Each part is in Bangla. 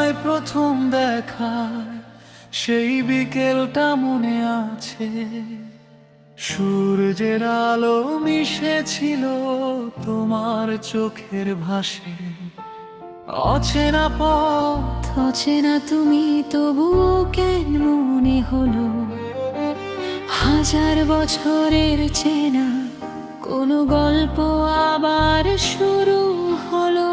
আমায় প্রথম দেখা সেই বিকেলটা মনে আছে। সূর্যের আলো মিশেছিল তোমার চোখের ভাষে। অচেনা পথ, অচেনা তুমি, তবুও কেন মনে হলো হাজার বছরের চেনা কোনো গল্প আবার শুরু হলো।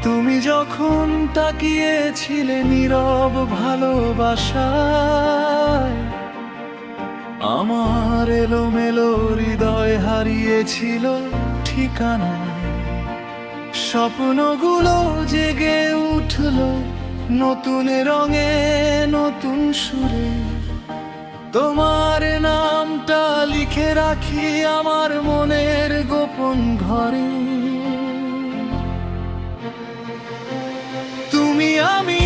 তুমি যখন তাকিয়েছিলে নীরব ভালোবাসায়, আমার এলোমেলো হৃদয় হারিয়েছিল ঠিকানা। স্বপ্নগুলো জেগে উঠলো নতুন রঙে, নতুন সুরে। তোমার নামটা লিখে রাখি আমার মনের গোপন ঘরে। তুমি আমি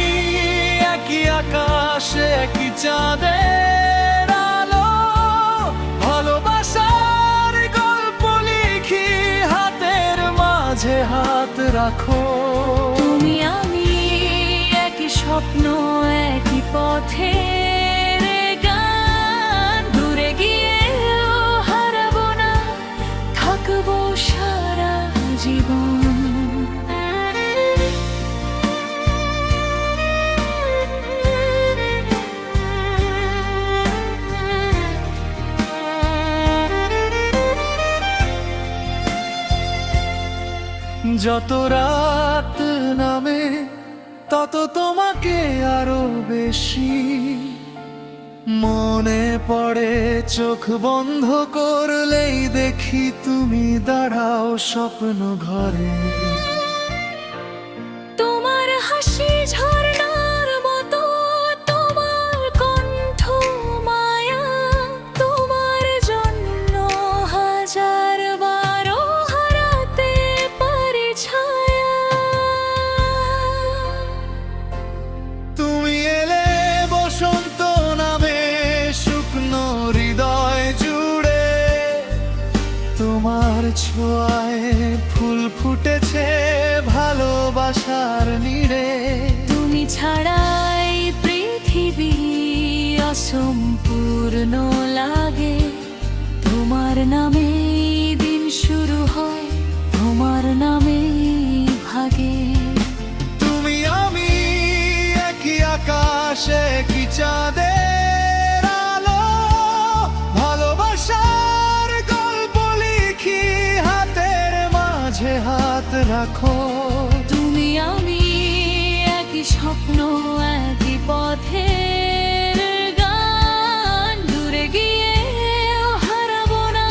একই আকাশে, একই চাঁদের আলো। ভালোবাসার গল্প লিখি হাতের মাঝে হাত রাখো। তুমি আমি একই স্বপ্ন, একই পথের গান। দূরে গিয়েও হারাবো না, থাকবো সারা জীবন। যত রাত নামে তত তোমাকে আরো বেশি মনে পড়ে। চোখ বন্ধ করলেই দেখি তুমি দাঁড়াও স্বপ্ন ঘরে। তোমার হাসি ঝর্ণার মতো, তোমার কণ্ঠ মায়া। তোমার জন্য হাজার বারো হারাতে পারি ছায়া। তুমি এলে বসন্ত নামে শুকনো হৃদয় জুড়ে। তোমার ছোঁয়ায় ফুল ফুটেছে ভালোবাসার নীড়ে। তুমি ছাড়াই পৃথিবী অসম্পূর্ণ লাগে। তোমার নামে দিন শুরু হয়, তোমার নামে ভাগে। তুমি আমি একই আকাশে, একই চাঁদের আলো। ভালোবাসার গল্প লিখি হাতের মাঝে হাত রাখো। তুমি আমি একই স্বপ্ন, একই পথের গান। দূরে গিয়েও হারাবো না,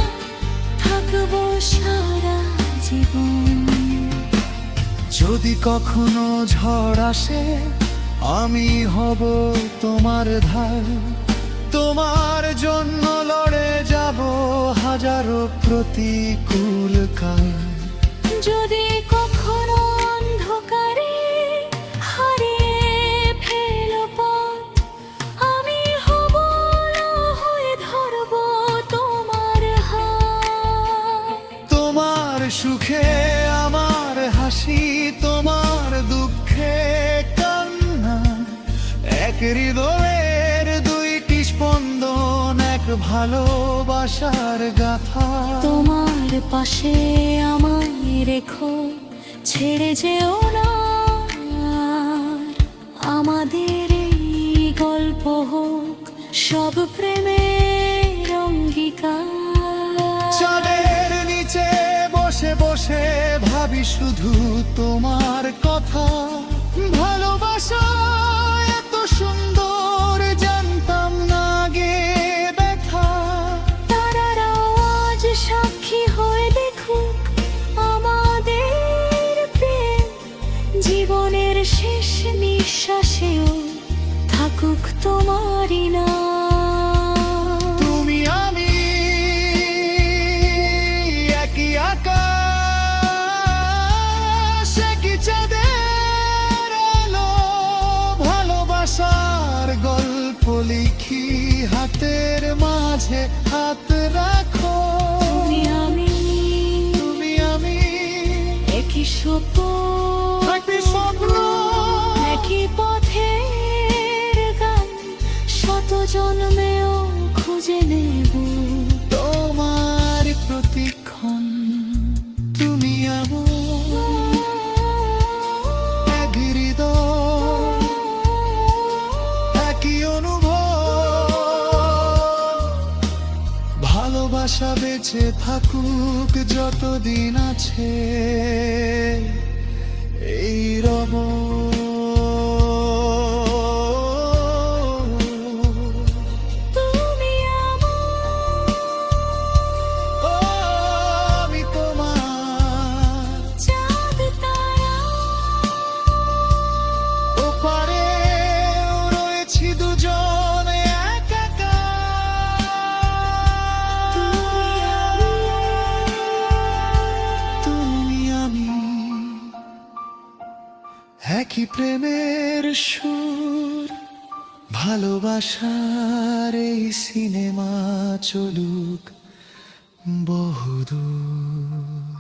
থাকবো সারা জীবন। যদি কখনো ঝড় আসে আমি হব তোমার ধার। তোমার জন্য লড়ে যাব হাজারো প্রতিকূল কাল। যদি কখনো অন্ধকারে হারিয়ে ফেলো পথ, আমি হব আলো হয়ে ধরবো তোমার হাত। তোমার সুখে আমার হাসি, তোমার দুঃখে কান্না। এক হৃদয়ের দুইটি স্পন্দন, এক ভালোবাসার গাথা। তোমার পাশে আমায় রেখো, ছেড়ে যেও না। আমাদের এই গল্প হোক সব প্রেমের অঙ্গীকার। চাঁদের নিচে বসে বসে ভাবি শুধু তোমার কথা। ভালোবাসা এত সুন্দর জানতাম না গে ব্যথা। তারারাও আজ সাক্ষী হয়ে দেখুক আমাদের প্রেম। জীবনের শেষ নিঃশ্বাসেও থাকুক তোমারই নাম। তুমি আমি একই আকাশ, একই চাঁদের আলো। ভালোবাসার গল্প লিখি হাতের মাঝে হাত রাখো। তুমি আমি একই স্বপ্ন, একই স্বপ্ন, একই জন্মেও খুঁজে নেব তোমার প্রতিক্ষণ। তুমি আমার এক হৃদয়, একই অনুভব। ভালোবাসা বেঁচে থাকুক যতদিন আছে এই রব। তুমি আমার ও, আমি তোমার চাঁদ তারা ওপারে রয়েছি দুজন একা। তুমি আমি একই প্রেমের সুর, ভালোবাসার এই সিনেমা চলুক বহুদূর।